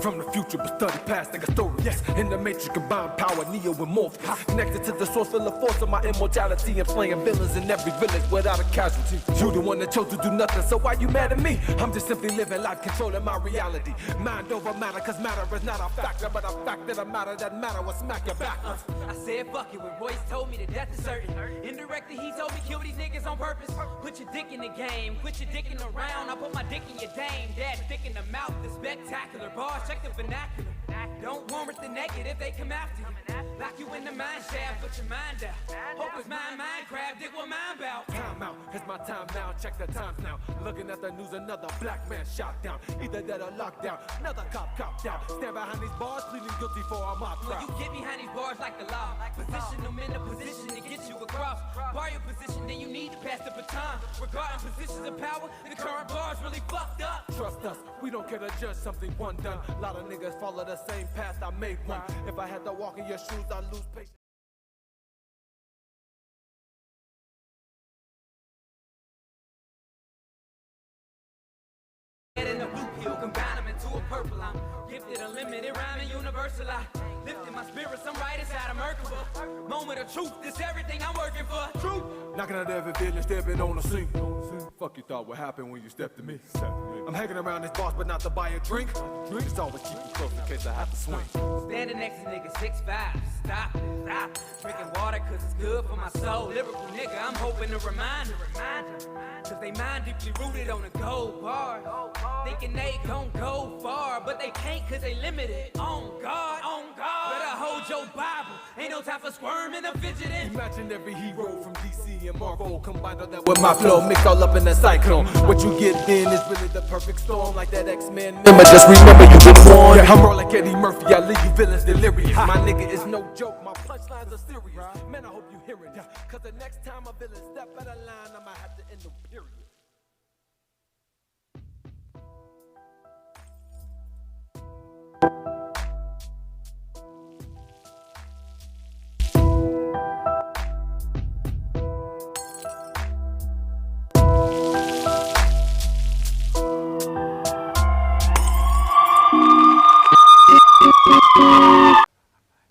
From the future, but study past like a story. Yes, in the matrix, combined power, Neo and Morpheus. Connected to the source, full of force of my immortality. And playing villains in every village without a casualty. You the one that chose to do nothing, so why you mad at me? I'm just simply living life, controlling my reality. Mind over matter, cause matter is not a factor, but a fact that a matter that matter will smack your back. I said fuck it when Royce told me that death is certain. Indirectly he told me kill these niggas on purpose. Put your dick in the game, quit your dicking around. I put my dick in your dame, dad dick in the mouth. The spectacular bars, check the vernacular. Don't warrant the negative, they come after you. Lock you in the mine shaft, put your mind out. Hope it's Minecraft, dig what mine bout. Time out, it's my time now, check the times now. Looking at the news, another black man shot down. Either that or lockdown, another cop down. Stand behind these bars, pleading guilty for our mob crowd. You get behind these bars like the law. Position them in a position to get you across. Bar your position, then you need to pass the baton. Regarding positions of power, the current bar's really fucked up. Trust us, we don't care to judge something one done. A lot of niggas follow the same path, I made one. If I had to walk in your shoes, I'd lose patience. In a blue pill, combine them into a purple. I'm gifted, unlimited, rhyming, universal. I lifted my spirits, I'm right inside of Merkaba. Moment of truth, this everything I'm working for. Truth. Knocking at every village, stepping on the scene. Fuck you thought would happen when you stepped to me. I'm hanging around this boss, but not to buy a drink. Just always keep you close in case I have to swing. Standing next to nigga 6'5", stop it, stop. Drinking water cause it's good for my soul. Lyrical nigga, I'm hoping to remind. Cause they mind deeply rooted on a gold bar. Thinking they gon' go far, but they can't cause they limited. On God, better hold your Bible. Ain't no time for squirming or fidgeting. Imagine every hero from DC and Marvel combined on that with my flow, mixed all up in a cyclone. What you get then is really the perfect storm, like that X-Men member. Just remember you been born. Yeah, I'm more like Eddie Murphy, I leave you villains delirious. My nigga is no joke, my punchlines are serious. Man, I hope you hear it, cause the next time a villain step out of line, I'ma have to end them, period.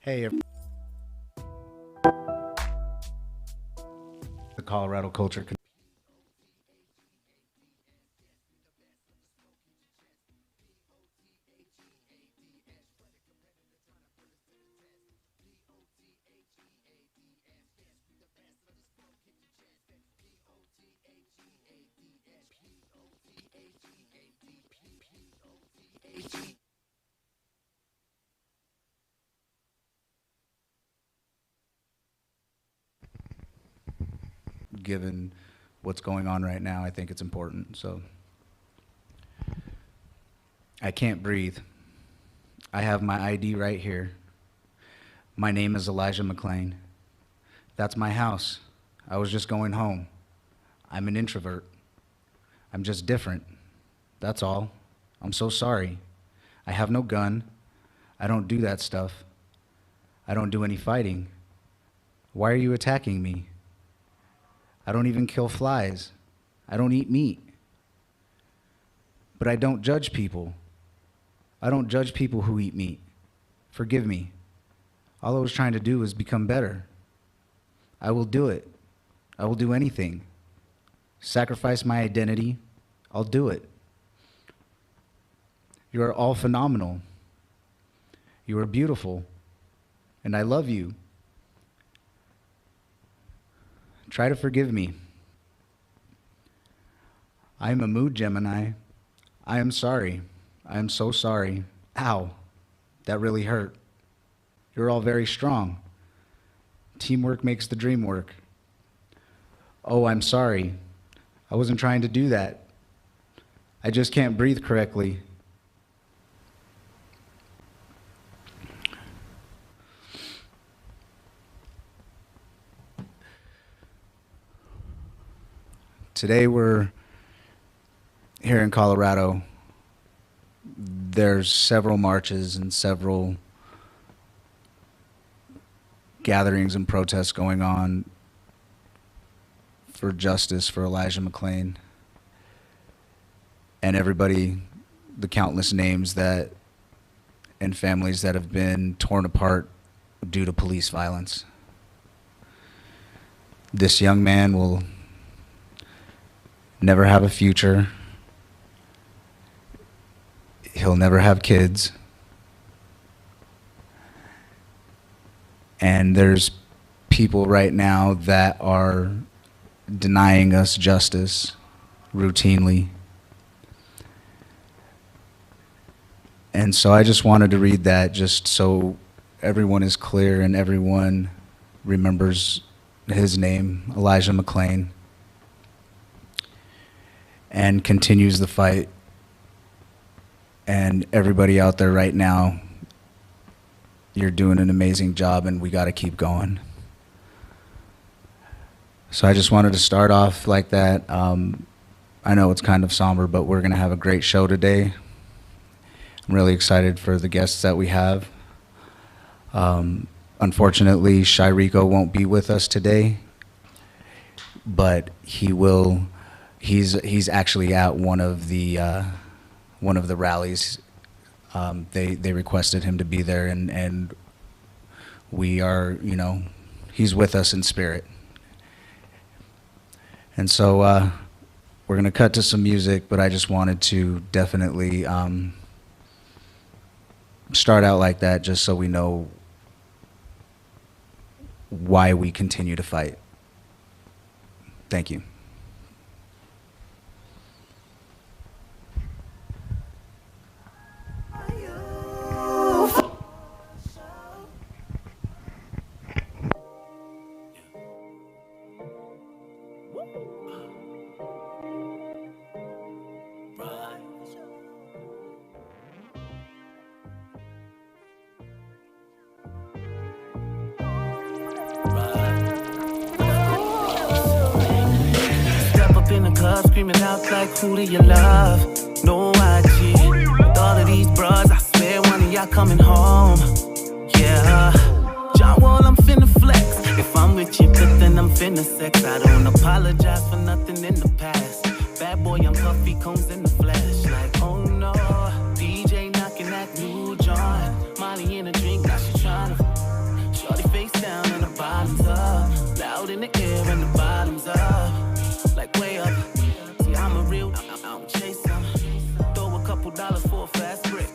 Hey, the Colorado culture. Given what's going on right now, I think it's important. So I can't breathe. I have my ID right here. My name is Elijah McClain. That's my house. I was just going home. I'm an introvert. I'm just different. That's all. I'm so sorry. I have no gun. I don't do that stuff. I don't do any fighting. Why are you attacking me? I don't even kill flies. I don't eat meat. But I don't judge people. I don't judge people who eat meat. Forgive me. All I was trying to do was become better. I will do it. I will do anything. Sacrifice my identity. I'll do it. You are all phenomenal. You are beautiful. And I love you. Try to forgive me. I am a mood Gemini. I am sorry. I am so sorry. Ow, that really hurt. You're all very strong. Teamwork makes the dream work. Oh, I'm sorry. I wasn't trying to do that. I just can't breathe correctly. Today we're here in Colorado. There's several marches and several gatherings and protests going on for justice for Elijah McClain and everybody, the countless names that and families that have been torn apart due to police violence. This young man will never have a future. He'll never have kids. And there's people right now that are denying us justice routinely. And so I just wanted to read that just so everyone is clear and everyone remembers his name, Elijah McClain, and continues the fight. And everybody out there right now, you're doing an amazing job, and we got to keep going. So I just wanted to start off like that. I know it's kind of somber, but we're going to have a great show today. I'm really excited for the guests that we have. Unfortunately, Shy Rico won't be with us today, but he will. He's actually at one of the rallies. They requested him to be there, and we are, he's with us in spirit. And so we're gonna cut to some music, but I just wanted to definitely start out like that, just so we know why we continue to fight. Thank you. Screaming out like, who do you love? No IG. With all of these bras, I swear one of y'all coming home. Yeah. John Wall, I'm finna flex. If I'm with you, but then I'm finna sex. I don't apologize for nothing in the past. Bad boy, I'm puffy combs in the flesh. Like, oh no. DJ knocking that new joint. Molly in a drink, now she tryna. Shorty face down and the bottoms up. Loud in the air and the bottoms up. Like way up. I'm a real, I don't chase them. Throw a couple dollars for a fast break.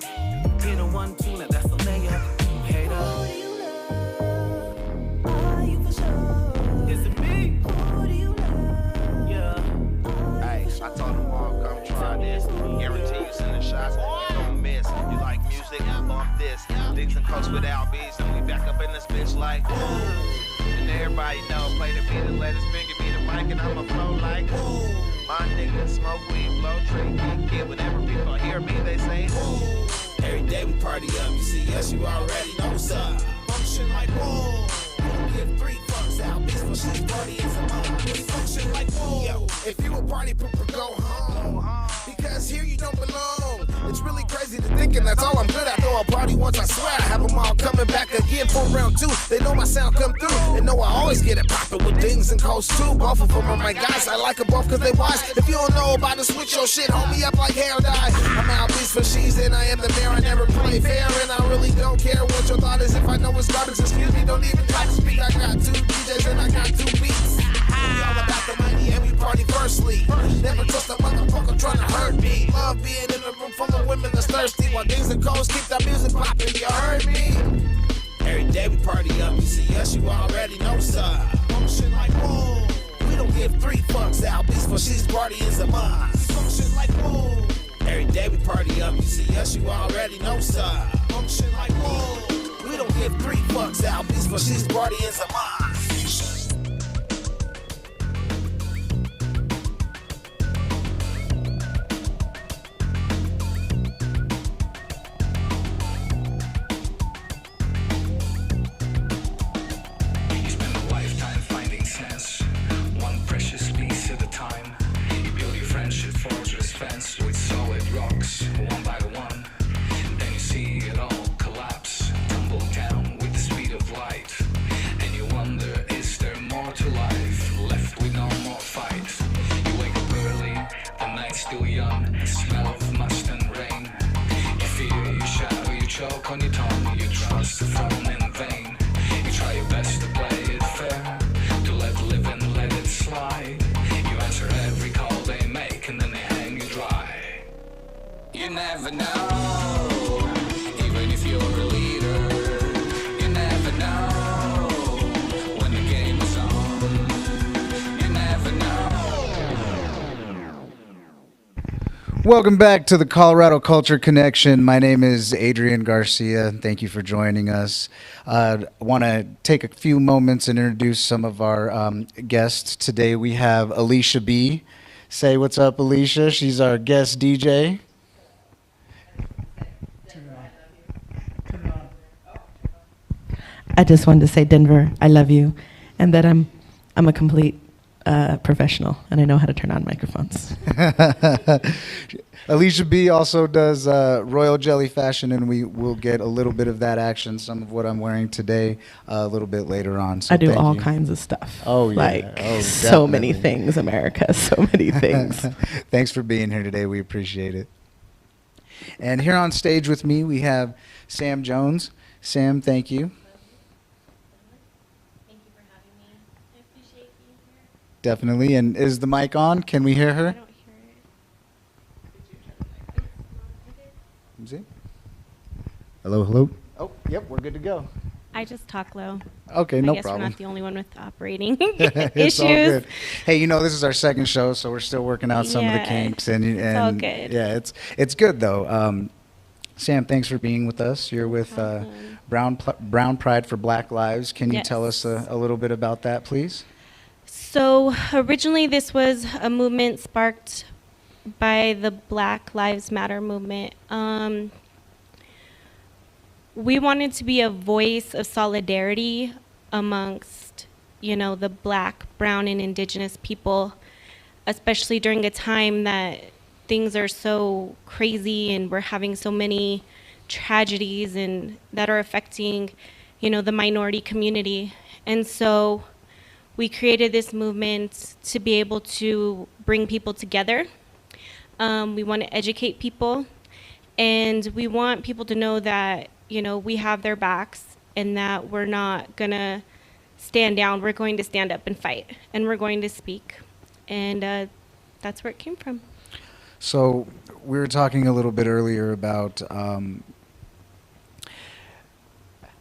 Hit a 1-2, now that's a layup. Hater. Who do you love? Are you for sure? Is it me? Who do you love? Yeah. Hey, I told them all, come try this. Guarantee you send the shots, you don't miss. You like music, bump this. Digs and coast with LBs, and we back up in this bitch like, ooh. And everybody know, play the beat and let his finger be the mic, and I'ma flow like, ooh. My niggas smoke weed, blow tree, get whenever people hear me, they say, ooh. Every day we party up, you see us, you already know what's up. Function like, whoa. We don't give 3 fucks out, bitch, for she's party is a mom. We function like, whoa. Yo, if you a party pooper, go home. Because here you don't belong. It's really crazy to thinking that's all I'm good at. Throw a party once, I swear I have them all coming back again for round 2. They know my sound come through, and know I always get it poppin' with dings and coast too. Both of them are my guys, I like them both cause they wise. If you don't know about to switch your shit, hold me up like hair dye. I'm out beast for she's and I am the mayor, I never play fair. And I really don't care what your thought is. If I know it's garbage, excuse me, don't even try to speak. I got 2 DJs and I got 2 beats. We all about the money and we party firstly. Never trust a motherfucker trying to hurt me. Love being in a room full of women that's thirsty. While things and codes keep that music popping, you heard me? Every day we party up, you see us, you already know what's up. Function like, whoa. We don't give 3 fucks out, beast for she's party is a must. Function like, whoa. Every day we party up, you see us, you already know what's up. Function like, whoa. We don't give 3 fucks out, beast for she's party is a must. Then you see it all collapse, tumble down with the speed of light, and you wonder choke on your tongue, you trust the phone in vain. You try your best to play it fair, to let live and let it slide. You answer every call they make and then they hang you dry. You never know, even if you're a leader. You never know when the game is on. You never know. Welcome back to the Colorado Culture Connection. My name is Adrian Garcia. Thank you for joining us. I want to take a few moments and introduce some of our guests. Today we have Alisha B. Say what's up, Alisha. She's our guest DJ. I just wanted to say, Denver, I love you, and that I'm a complete professional, and I know how to turn on microphones. Alisha B also does Royal Jelly Fashion, and we will get a little bit of that action, some of what I'm wearing today, a little bit later on. So I do thank all you. kinds of stuff. Oh, yeah. Like, Oh, so many definitely. things, America, so many things. Thanks for being here today. We appreciate it. And here on stage with me, we have Sam Jones. Sam, thank you. Thank you for having me. I appreciate being here. Definitely. And is the mic on? Can we hear I her? don't hear it. Is it? Hello, hello. Oh, yep, we're good to go. I just talk low. Okay, I no guess problem. we're not the only one with operating It's issues. all good. Hey, you know, this is our second show, so we're still working out some of the Yeah, kinks. And all good. Yeah, it's good, though. Sam, thanks for being with us. You're with Brown Pride for Black Lives. Can you tell us Yes. a little bit about that, please? So originally this was a movement sparked by the Black Lives Matter movement. We wanted to be a voice of solidarity amongst, the Black, brown, and indigenous people, especially during a time that things are so crazy and we're having so many tragedies and that are affecting, the minority community. And so we created this movement to be able to bring people together. We want to educate people, and we want people to know that, we have their backs and that we're not going to stand down. We're going to stand up and fight, and we're going to speak. And that's where it came from. So we were talking a little bit earlier about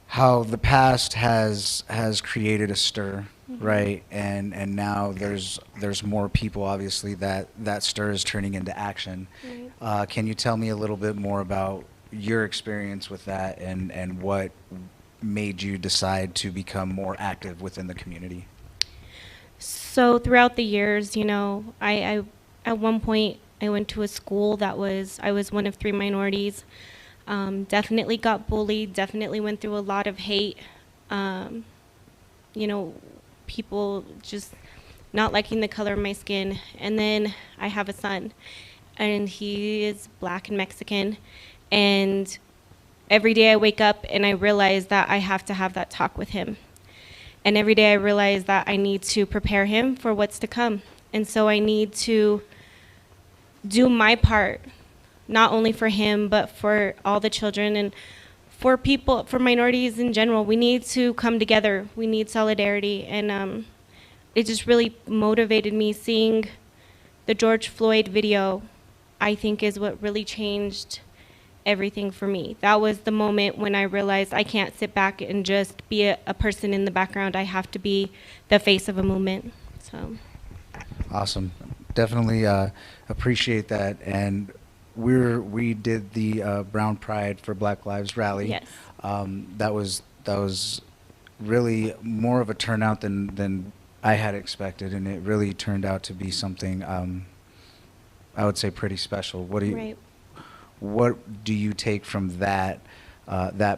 how the past has created a stir, right? And now there's more people, obviously, that stir is turning into action. Right. Can you tell me a little bit more about your experience with that and what made you decide to become more active within the community? So throughout the years, I at one point I went to a school I was one of 3 minorities. Definitely got bullied, definitely went through a lot of hate. People just not liking the color of my skin. And then I have a son, and he is Black and Mexican. And every day I wake up and I realize that I have to have that talk with him. And every day I realize that I need to prepare him for what's to come. And so I need to do my part, not only for him, but for all the children and for people, for minorities in general. We need to come together. We need solidarity. And it just really motivated me. Seeing the George Floyd video, I think, is what really changed everything for me. That was the moment when I realized I can't sit back and just be a person in the background. I have to be the face of a movement. So. Awesome. Definitely appreciate that. And we did the Brown Pride for Black Lives rally. Yes. That was really more of a turnout than I had expected, and it really turned out to be something I would say pretty special. Right. What do you take from that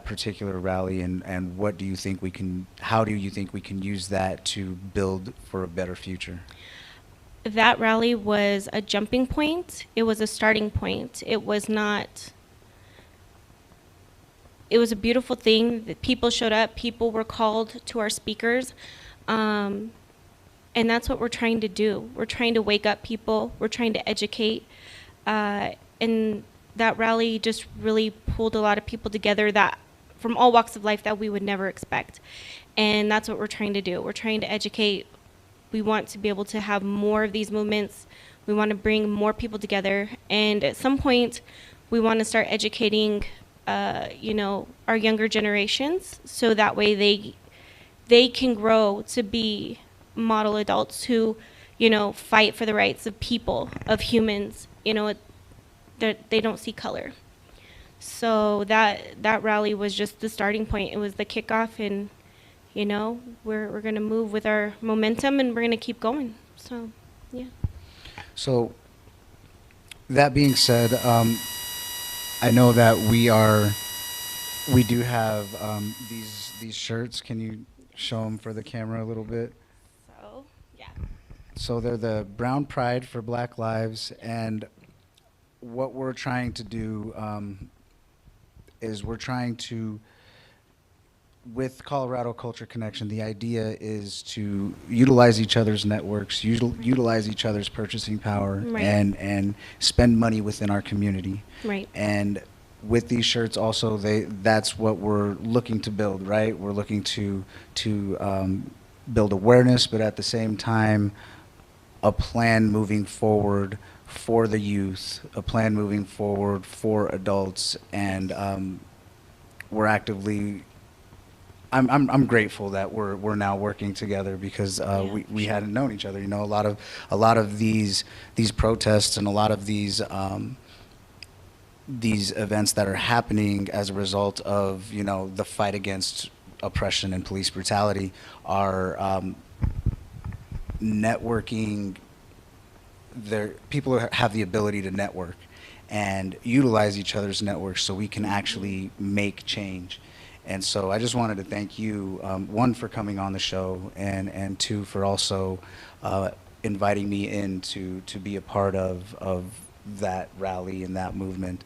particular rally, and what do you think how do you think we can use that to build for a better future? That rally was a jumping point. It was a starting point. It was a beautiful thing that people showed up. People were called to our speakers. And that's what we're trying to do. We're trying to wake up people. We're trying to educate. And that rally just really pulled a lot of people together that from all walks of life that we would never expect. And that's what we're trying to do. We're trying to educate. We want to be able to have more of these movements. We want to bring more people together. And at some point, we want to start educating, our younger generations, so that way they can grow to be model adults who, fight for the rights of people, of humans, that they don't see color. So that rally was just the starting point. It was the kickoff, and we're going to move with our momentum, and we're going to keep going. So, yeah. So, that being said, I know that we do have these shirts. Can you show them for the camera a little bit? So, yeah. So they're the Brown Pride for Black Lives, and what we're trying to do is we're trying to, with Colorado Culture Connection, the idea is to utilize each other's networks, utilize each other's purchasing power, Right. and spend money within our community. Right. And with these shirts also, that's what we're looking to build, right? We're looking to build awareness, but at the same time, a plan moving forward for the youth, a plan moving forward for adults, and we're actively. I'm grateful that we're now working together, because we hadn't known each other. A lot of these protests and a lot of these events that are happening as a result of the fight against oppression and police brutality are networking. People have the ability to network and utilize each other's networks so we can actually make change. And so I just wanted to thank you, one, for coming on the show, and two, for also inviting me in to be a part of that rally and that movement.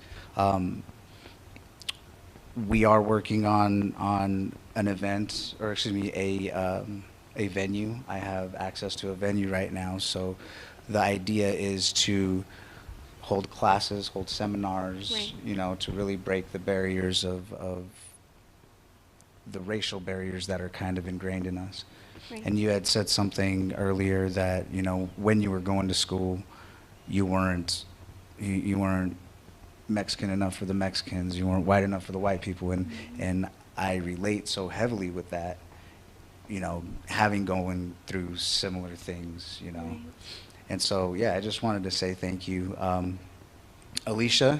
We are working on an event, or excuse me, a venue. I have access to a venue right now, so the idea is to hold classes, hold seminars, Right. To really break the barriers of the racial barriers that are kind of ingrained in us. Right. And you had said something earlier that, when you were going to school, you weren't Mexican enough for the Mexicans, you weren't white enough for the white people, and I relate so heavily with that, having going through similar things, Right. And so, yeah, I just wanted to say thank you. Alicia,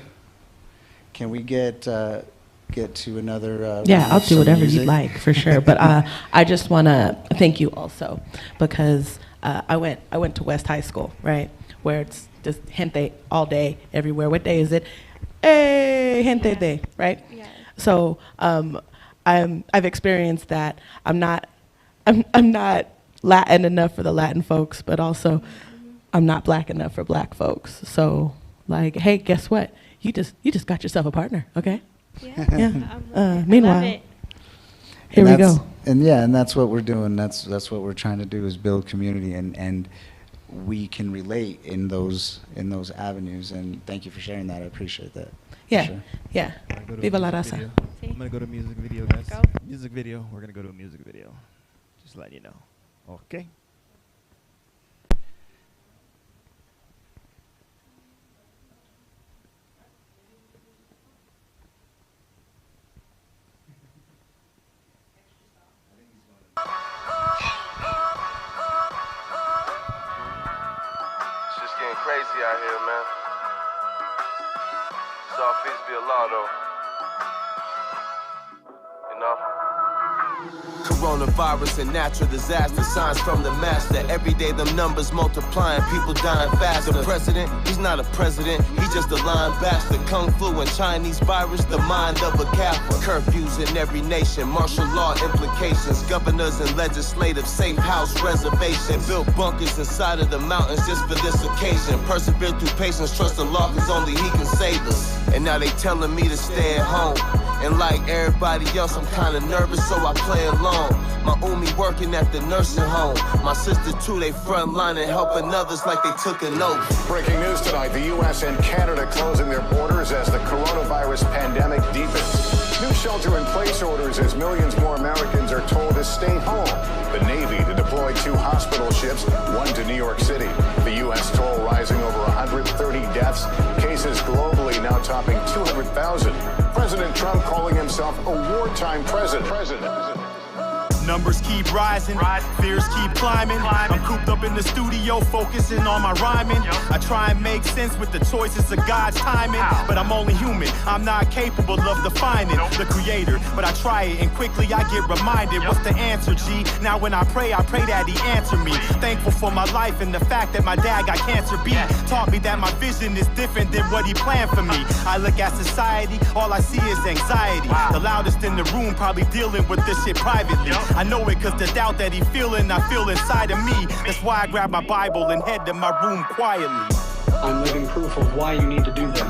can we get to another Yeah, I'll do some whatever music? you'd like, for sure. But I just want to thank you also, because I went to West High School, right, where it's just gente all day, everywhere. What day is it? Hey, gente Yeah. day, right? Yeah. So I've experienced that. I'm not Latin enough for the Latin folks, but also I'm not black enough for black folks. So, like, hey, guess what? You just got yourself a partner, okay? Yeah. Yeah. I Meanwhile, love it. here we And that's- go. And that's what we're doing. That's what we're trying to do, is build community, and we can relate in those avenues. And thank you for sharing that. I appreciate that. For Yeah, sure. yeah. Wanna go to a Viva la music raza. video? See? I'm gonna go to music video, guys. Go. Music video. We're gonna go to a music video. Just letting you know. Okay. It's just getting crazy out here, man. It's all fees be a law, though. You know? Coronavirus and natural disaster, signs from the master. Every day them numbers multiplying, people dying faster. The president, he's not a president, he's just a lying bastard. Kung Flu and Chinese virus, the mind of a Kappa. Curfews in every nation, martial law implications. Governors and legislative safe house reservation. Built bunkers inside of the mountains just for this occasion. Persevere through patience, trust the law cause only he can save us. And now they telling me to stay at home. And like everybody else, I'm kinda nervous, so I play along. My Umi working at the nursing home. My sister too, they front line and helping others like they took an oath. Breaking news tonight, the U.S. and Canada closing their borders as the coronavirus pandemic deepens. stay home. The Navy to deploy 2 hospital ships, 1 to New York City. The U.S. toll rising over 130 deaths. Cases globally now topping 200,000. President Trump calling himself a wartime president. Numbers keep rising, fears keep climbing. I'm cooped up in the studio, focusing on my rhyming. I try and make sense with the choices of God's timing, but I'm only human. I'm not capable of defining the creator, but I try it and quickly I get reminded. What's the answer, G? Now when I pray that he answer me. Thankful for my life and the fact that my dad got cancer B. Taught me that my vision is different than what he planned for me. I look at society, all I see is anxiety. The loudest in the room probably dealing with this shit privately. I know it cause the doubt that he feeling, I feel inside of me. That's why I grab my Bible and head to my room quietly. I'm living proof of why you need to do them.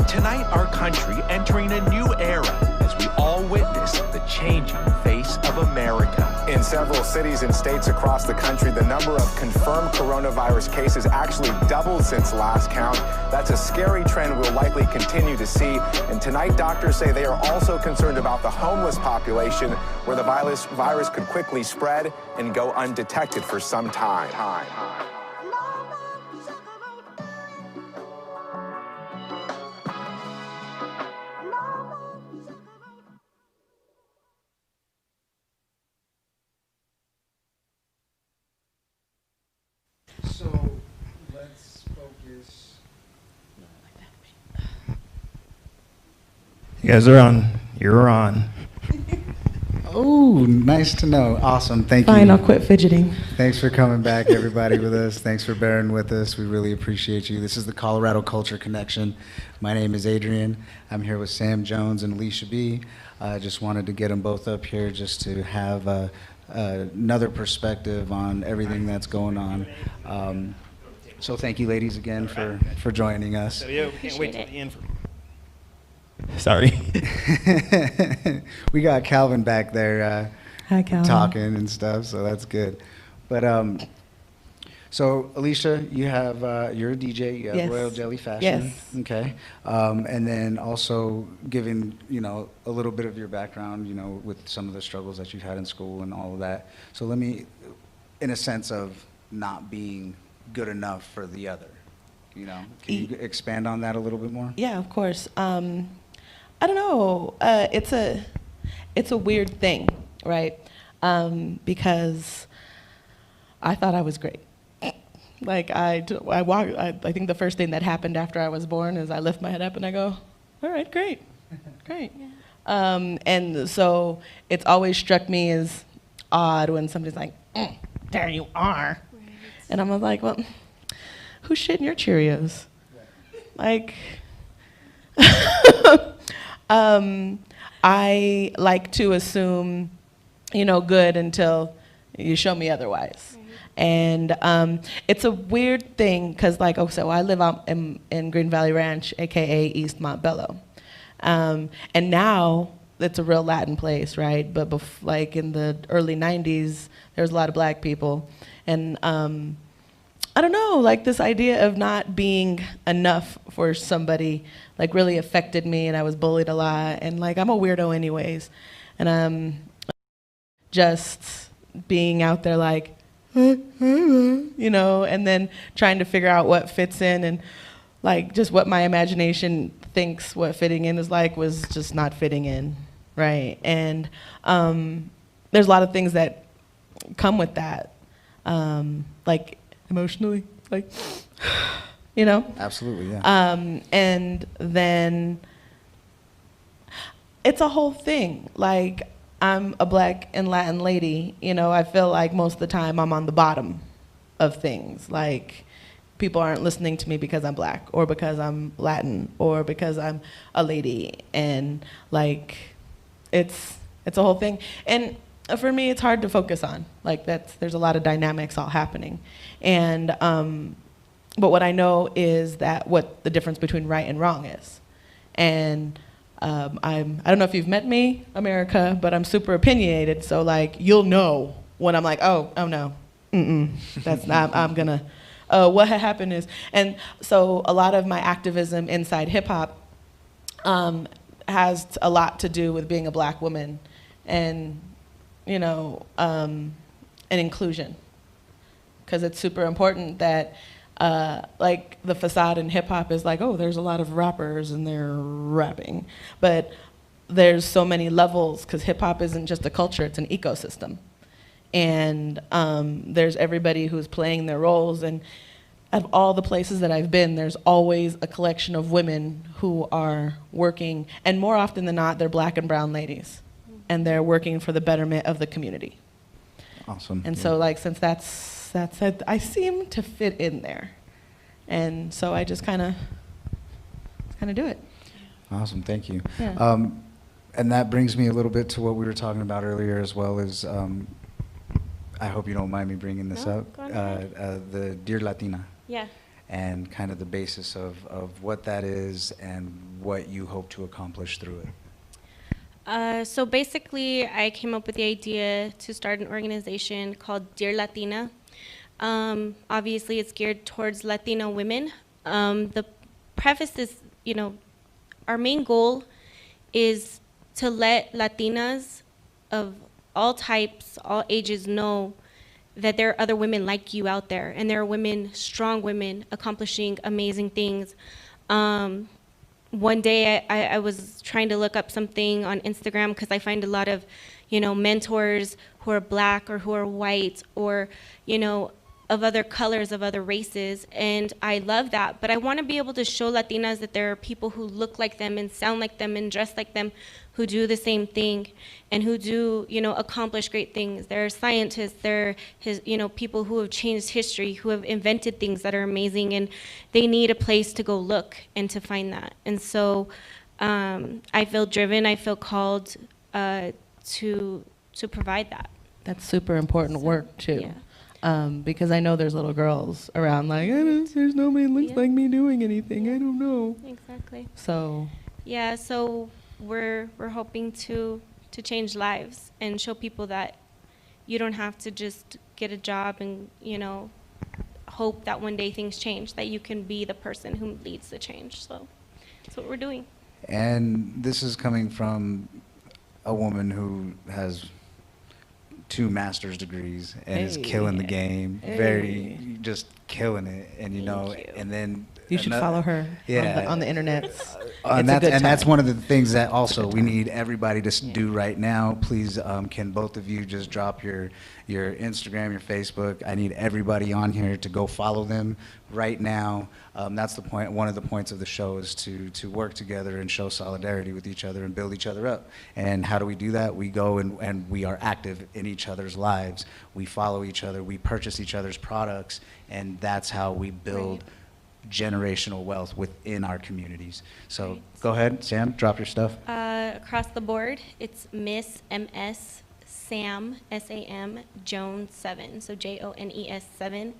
Tonight, our country entering a new era as we all witness the changing face of America. In several cities and states across the country, the number of confirmed coronavirus cases actually doubled since last count. That's a scary trend we'll likely continue to see. And tonight, doctors say they are also concerned about the homeless population, where the virus could quickly spread and go undetected for some time. So let's focus. You guys are on. You're on. Oh, nice to know. Awesome. Thank you. Fine, I'll quit fidgeting. Thanks for coming back, everybody, with us. Thanks for bearing with us. We really appreciate you. This is the Colorado Culture Connection. My name is Adrian. I'm here with Sam Jones and Alisha B. I just wanted to get them both up here just to have another perspective on everything that's going on. So thank you, ladies, again for joining us. So yeah, we can't wait till the end. Sorry. We got Calvin back there Hi, Calvin. talking and stuff, so that's good. But so Alisha, you have you're a DJ. You have Yes. Royal Jelly Fashion. Yes. Okay. And then also giving a little bit of your background, with some of the struggles that you've had in school and all of that. So let me, in a sense of not being good enough for the other, can you expand on that a little bit more? Yeah, of course. I don't know. It's a weird thing, right? Because I thought I was great. Like I think the first thing that happened after I was born is I lift my head up and I go, all right, great, great. Yeah. And so it's always struck me as odd when somebody's like, there you are. Right. And I'm like, well, who's shitting your Cheerios? Like, I like to assume, good until you show me otherwise. Right. And it's a weird thing because, so I live out in Green Valley Ranch, AKA East Montbello. And now it's a real Latin place, right? But in the early 90s, there was a lot of black people. And I don't know, this idea of not being enough for somebody, really affected me, and I was bullied a lot. And I'm a weirdo anyways. And just being out there and then trying to figure out what fits in and just what my imagination thinks what fitting in is was just not fitting in, right? And there's a lot of things that come with that, emotionally, Absolutely, yeah. And then it's a whole thing. I'm a black and Latin lady, I feel like most of the time I'm on the bottom of things. People aren't listening to me because I'm black or because I'm Latin or because I'm a lady. And it's a whole thing. And for me, it's hard to focus on. There's a lot of dynamics all happening. And, but what I know is that what the difference between right and wrong is. And I don't know if you've met me, America, but I'm super opinionated. So you'll know when I'm oh no, that's not, I'm gonna, what had happened is, and so a lot of my activism inside hip hop has a lot to do with being a black woman and you know, and inclusion. Because it's super important that, like, the facade in hip hop is like, oh, there's a lot of rappers and they're rapping. But there's so many levels, because hip hop isn't just a culture, it's an ecosystem. And there's everybody who's playing their roles. And of all the places that I've been, there's always a collection of women who are working, and more often than not, they're black and brown ladies. And they're working for the betterment of the community. Awesome. And so, like, since that's it, I seem to fit in there. And so I just kind of do it. Awesome, thank you. Yeah. And that brings me a little bit to what we were talking about earlier, as well as, I hope you don't mind me bringing this up, go ahead. the Dear Latina. Yeah. And kind of the basis of what that is and what you hope to accomplish through it. So basically, I came up with the idea to start an organization called Dear Latina. Obviously, it's geared towards Latina women. The preface is, you know, our main goal is to let Latinas of all types, all ages know that there are other women like you out there, and there are women, strong women, accomplishing amazing things. One day I was trying to look up something on Instagram because I find a lot of, you know, mentors who are black or who are white or, you know, of other colors, of other races, and I love that. But I want to be able to show Latinas that there are people who look like them and sound like them and dress like them, who do the same thing and who do, you know, accomplish great things. There are scientists, there are you know, people who have changed history, who have invented things that are amazing, and they need a place to go look and to find that. And so I feel driven, I feel called to provide that. That's super important work, too. Yeah. Because I know there's little girls around like, there's nobody who looks like me doing anything. I don't know. Exactly. So. Yeah, so we're hoping to change lives and show people that you don't have to just get a job and, you know, hope that one day things change, that you can be the person who leads the change. So that's what we're doing. And this is coming from a woman who has 2 master's degrees and is killing the game, very just killing it, and you know, and then you should follow her on the internet. And that's one of the things that also we need everybody to do right now. Please, can both of you just drop your Instagram, your Facebook? I need everybody on here to go follow them right now. That's the point. One of the points of the show is to work together and show solidarity with each other and build each other up. And how do we do that? We go and we are active in each other's lives. We follow each other. We purchase each other's products, and that's how we build generational wealth within our communities. So go ahead, Sam, drop your stuff. Across the board, it's Miss MS Sam, S-A-M, Jones 7, so Jones 7.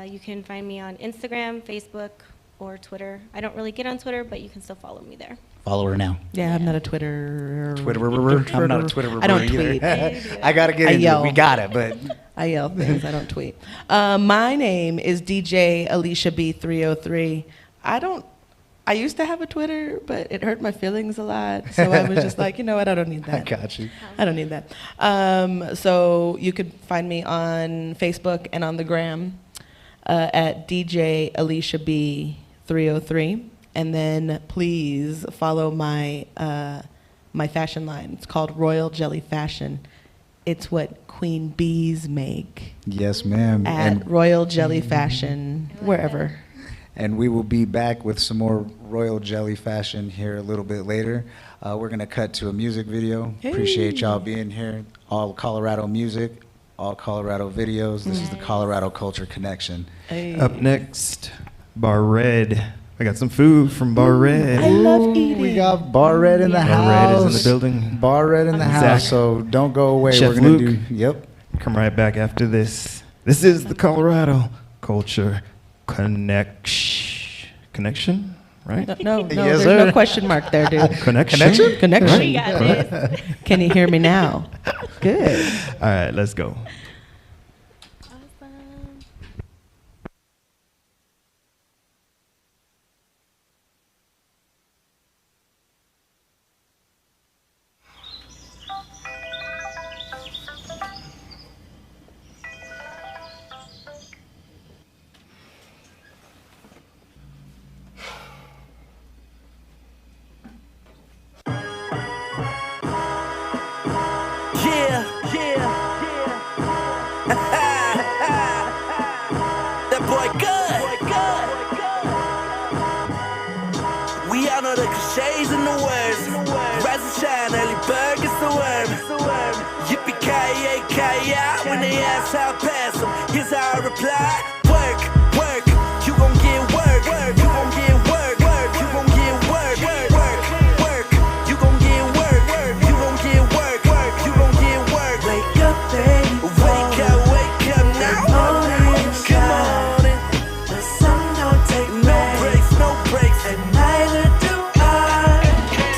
You can find me on Instagram, Facebook, or Twitter. I don't really get on Twitter, but you can still follow me there. Follow her now. Yeah, I'm not a Twitter. I'm not a Twitter. I don't tweet. I gotta get into it. We got it, but I yell things. I don't tweet. My name is DJ Alisha B 303. I used to have a Twitter, but it hurt my feelings a lot. So I was just like, you know what? I don't need that. I got you. I don't need that. So you could find me on Facebook and on the gram at DJ Alisha B 303. And then please follow my my fashion line. It's called Royal Jelly Fashion. It's what queen bees make. Yes, ma'am. At Royal Jelly Fashion, wherever. And we will be back with some more Royal Jelly Fashion here a little bit later. We're going to cut to a music video. Hey. Appreciate y'all being here. All Colorado music, all Colorado videos. This is the Colorado Culture Connection. Hey. Up next, Bar Red. I got some food from Bar Red. I love eating. We got Bar Red in the house. Bar Red is in the building. Bar Red in the house, so don't go away. Chef We're going to Luke, Yep. Come right back after this. This is the Colorado Culture Connection, right? No, Yes, there's sir. no question mark there, dude. Connection? Connection. We got this. Can you hear me now? Good. All right, let's go. y'all know the cliches and the words. Rise and shine, early bird gets the worm. Yippee-ki-yay-ki-yay, when they ask how I pass them, here's how I reply. Work, work, you gon' get work. You gon' get work, you gon' get work. Work, work, you gon' get work. You gon' get work, you gon' get work. Wake up, baby, wake up now. Come on in. The sun don't take no breaks, and neither do I.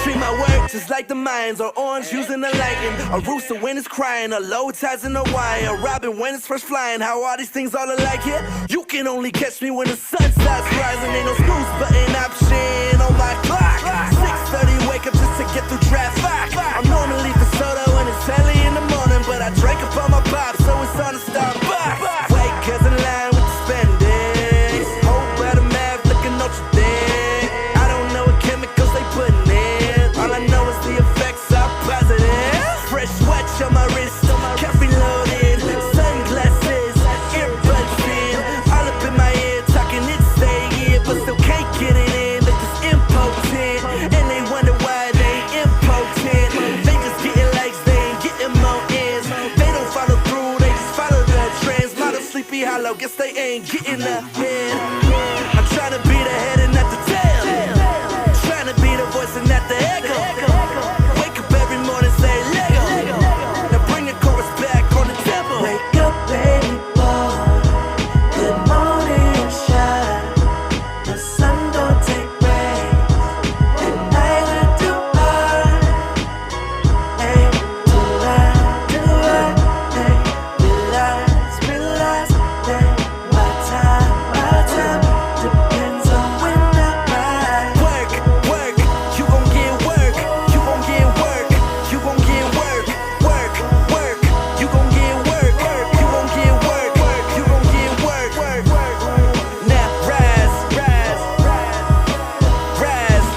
Treat my work just like the mines, or orange using the lightning, a rooster when it's crying, a low tides in the wire, a robin when it's first flying. How are these things all alike here? You can only catch me when the sun starts rising. Ain't no snooze button option on my clock. 6:30 wake up just to get through traffic. I'm normally for soda when it's early in the morning, but I drank up all my pop, so it's on the Starbucks. Wait, cause in line with the spending, whole better math looking Notre Dame. I don't know what chemicals they putting in, all I know is the effects are positive. Fresh sweat on my wrist, caffeine loaded, sunglasses, earbuds in, all up in my ear talking it stay here, but still can't get it in. They're just impotent, and they wonder why they impotent. They just getting likes, they ain't getting more ends. They don't follow through, they just follow the trends. Model sleepy hollow, guess they ain't getting ahead. I'm trying to be the head and not the tail, trying to be the voice and not the echo. Wake up every morning, say Lego. Now bring the chorus back on the tempo. Wake up, baby boy. Good morning, shine. The sun don't take rain, and neither do I. Hey, do I? Hey, realize, hey, my time depends on when I ride. Work, work, you gon' get work. You gon' get work. You gon' get work. Work, work, you gon' get work. You gon' get work. You gon' get work. Now rise. Now rise.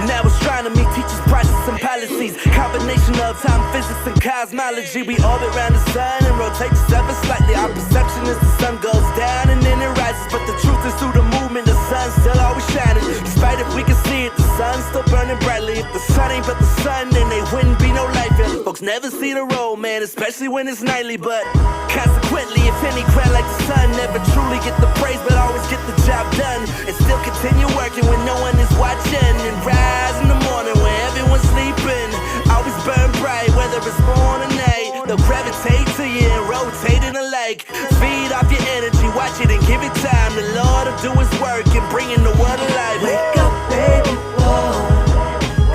Now it's trying to meet teachers' prices and policies. Combination of time, physics, and cosmology. We orbit around the sun and rotate the seven slightly. Our perception is the sun goes down and then it rises, but the truth is through the movement, the sun's still always shining. Despite if we can see it, the sun's still burning brightly. If the sun ain't but the sun, then there wouldn't be no life here. Folks never see the road, man, especially when it's nightly. But consequently, if any crowd like the sun never truly get the praise, but always get the job done, and still continue working when no one is watching, and rise in the morning when everyone's sleeping. Always burn bright, whether it's morning or night. They'll gravitate to you and rotate it alike. Feed off your energy, watch it and give it time. The Lord will do his work and bringing the world alive. Wake up, baby boy.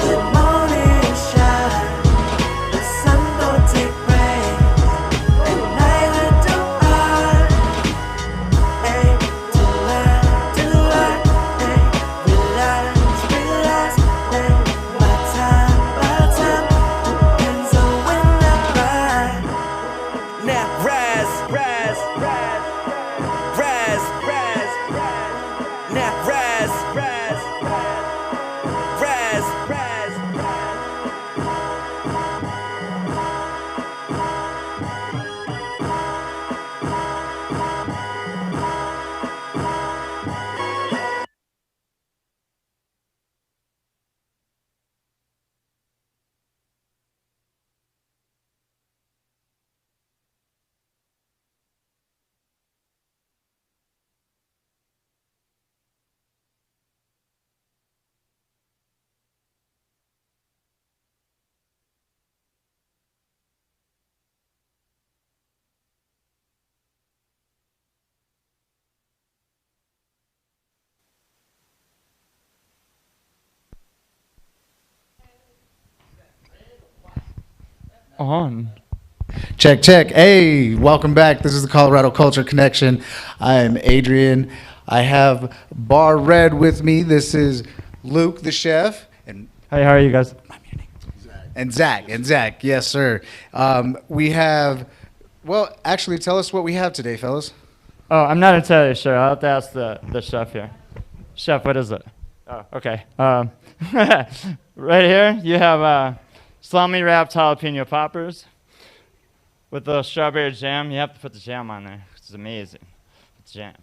Good morning, shine. The sun don't take rain, and neither do I. Hey, do I? Hey, realize, hey, my time depends on when I ride. Now rise. Now rise. On. Check, check. Hey, welcome back. This is the Colorado Culture Connection. I am Adrian. I have Bar Red with me. This is Luke, the chef, and Hey, how are you guys? and Zach. Yes, sir. We have. Well, actually, tell us what we have today, fellas. Oh, I'm not entirely sure. I'll have to ask the chef here. Chef, what is it? Oh, okay. Right here, you have salami wrapped jalapeno poppers with the strawberry jam. You have to put the jam on there. It's It's amazing. It's jam.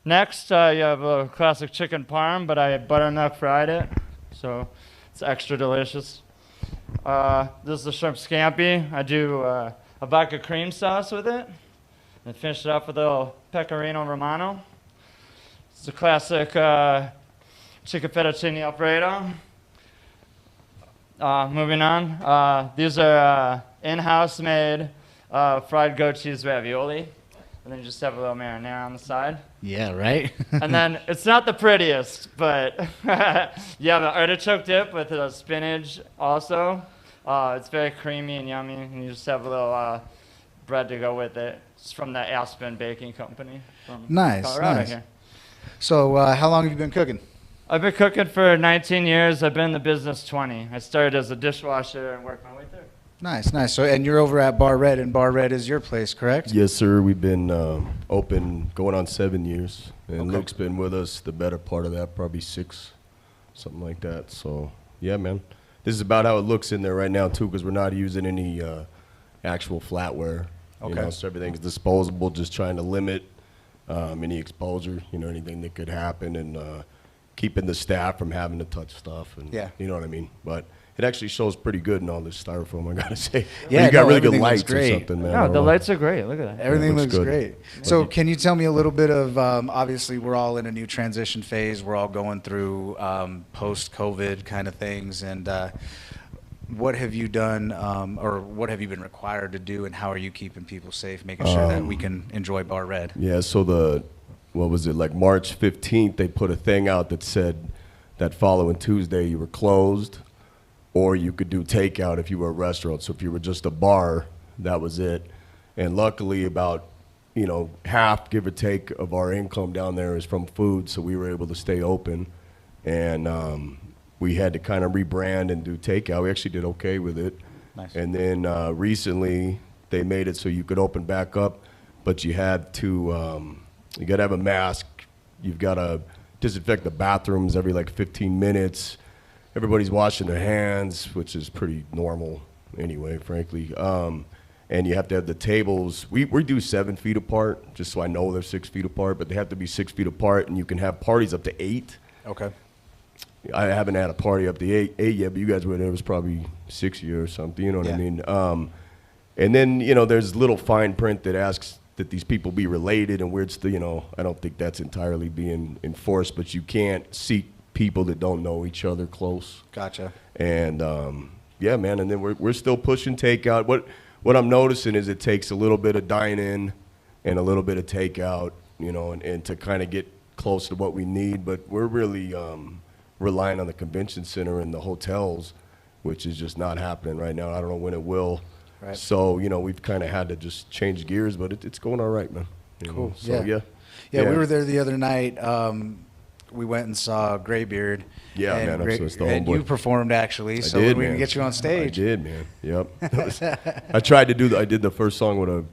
Next, you have a classic chicken parm, but I butternut fried it, so it's extra delicious. This is the shrimp scampi. I do a vodka cream sauce with it, and finish it off with a little pecorino romano. It's a classic chicken fettuccine alfredo. Moving on, these are in-house made fried goat cheese ravioli. And then you just have a little marinara on the side. Yeah, right? And then it's not the prettiest, but you have an artichoke dip with spinach also. It's very creamy and yummy, and you just have a little bread to go with it. It's from the Aspen Baking Company from Colorado here. So how long have you been cooking? I've been cooking for 19 years. I've been in the business 20. I started as a dishwasher and worked my way through. Nice, nice. So, and you're over at Bar Red, and Bar Red is your place, correct? Yes, sir. We've been open going on 7 years, and Luke's been with us the better part of that, probably 6, something like that. So, yeah, man. This is about how it looks in there right now, too, because we're not using any actual flatware. Okay. You know, so everything's disposable, just trying to limit any exposure, you know, anything that could happen, and keeping the staff from having to touch stuff. And, yeah. You know what I mean? But it actually shows pretty good in all this styrofoam, I gotta say. Yeah, you got really good everything looks lights great. or something, man. No, the lights are great. Look at that. Everything looks looks good. great. So can you tell me a little bit of, obviously we're all in a new transition phase. We're all going through post-COVID kind of things. And what have you done, or what have you been required to do, and how are you keeping people safe, making sure that we can enjoy Bar Red? Yeah, so what was it, like March 15th, they put a thing out that said that following Tuesday you were closed, or you could do takeout if you were a restaurant. So if you were just a bar, that was it. And luckily about, you know, half, give or take, of our income down there is from food, so we were able to stay open. And we had to kind of rebrand and do takeout. We actually did okay with it. Nice. And then recently they made it so you could open back up, but you had to, you got to have a mask. You've got to disinfect the bathrooms every like 15 minutes. Everybody's washing their hands, which is pretty normal anyway, frankly. And you have to have the tables. We do 7 feet apart, just so I know they're 6 feet apart, but they have to be 6 feet apart, and you can have parties up to 8. Okay. I haven't had a party up to 8 yet, but you guys were there. It was probably 6 years or something, you know what I mean? And then, you know, there's little fine print that asks that these people be related, and weird stuff, you know, I don't think that's entirely being enforced, but you can't seat people that don't know each other close. Gotcha. And yeah, man, and then we're still pushing takeout. What I'm noticing is it takes a little bit of dine-in and a little bit of takeout, you know, and to kind of get close to what we need, but we're really relying on the convention center and the hotels, which is just not happening right now. I don't know when it will. Right. So, you know, we've kind of had to just change gears, but it's going all right, man. You Cool. know? So, yeah. We were there the other night. We went and saw Graybeard. Yeah, and man. That's the and homeboy. you performed, actually. So did, we man. can get you on stage. I did, man. Yep. I tried to do I did the first song with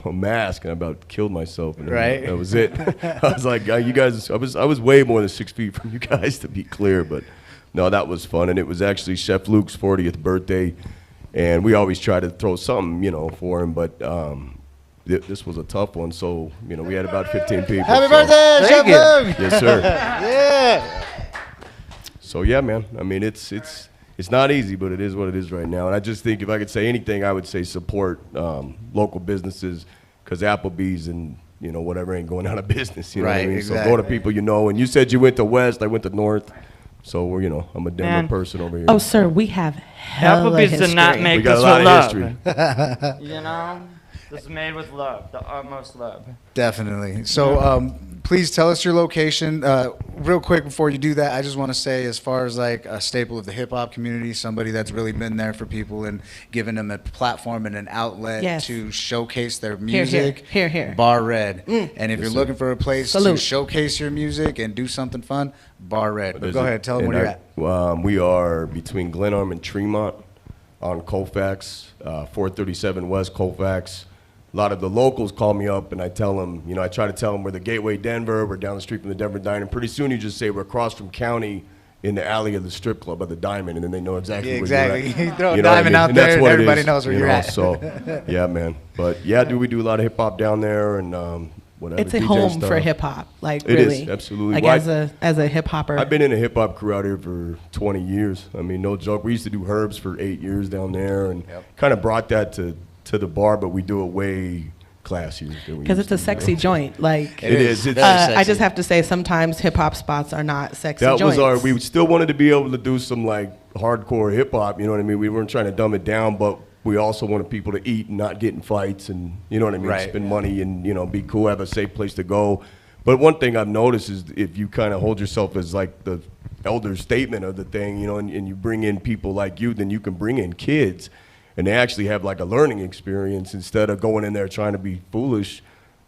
a mask, and I about killed myself. And Right. That was it. I was like, you guys, I was way more than 6 feet from you guys, to be clear. But no, that was fun. And it was actually Chef Luke's 40th birthday. And we always try to throw something, you know, for him. But this was a tough one. So, you know, we had about 15 people. Happy birthday, Chef Luke! Yes, sir. Yeah. So, yeah, man. I mean, it's not easy, but it is what it is right now. And I just think if I could say anything, I would say support local businesses, because Applebee's and, you know, whatever ain't going out of business. You know what I mean? Exactly. So go to people you know. And you said you went to West. I went to North. So we're, you know, I'm a Denver person over here. Oh, sir, we have hella Applebee's history. did not make We got this a lot with of love. history. You know, this is made with love, the utmost love. Definitely. So please tell us your location. Real quick before you do that, I just want to say, as far as like a staple of the hip hop community, somebody that's really been there for people and given them a platform and an outlet Yes. to showcase their music. Here. Bar Red. And if you're sir. looking for a place to Salute. showcase your music and do something fun, Bar Red. But go ahead, tell them And where you're at. We are between Glenarm and Tremont on Colfax, 437 West Colfax. A lot of the locals call me up, and I tell them, you know, I try to tell them we're the Gateway Denver, we're down the street from the Denver Diner. Pretty soon you just say we're across from County, in the alley of the strip club of the Diamond, and then they know exactly Yeah, where exactly. you're at. You throw a know what diamond out And there that's and what it everybody is, knows where you you're know, at. So, yeah, man. But yeah, we do a lot of hip hop down there, and whatever. It's a DJ home stuff. for hip hop, like It really. is, absolutely. Like Well, as a hip hopper. I've been in a hip hop crew out here for 20 years. I mean, no joke. We used to do Herbs for 8 years down there, and kind of brought that to the bar, but we do it way classier. Because it's a sexy joint. Like it is. It's I just have to say, sometimes hip hop spots are not sexy joints. We still wanted to be able to do some like hardcore hip hop. You know what I mean? We weren't trying to dumb it down, but we also wanted people to eat and not get in fights, and you know what I mean, Right. spend money and be cool, have a safe place to go. But one thing I've noticed is if you kind of hold yourself as like the elder statement of the thing, and you bring in people like you, then you can bring in kids, and they actually have like a learning experience instead of going in there trying to be foolish.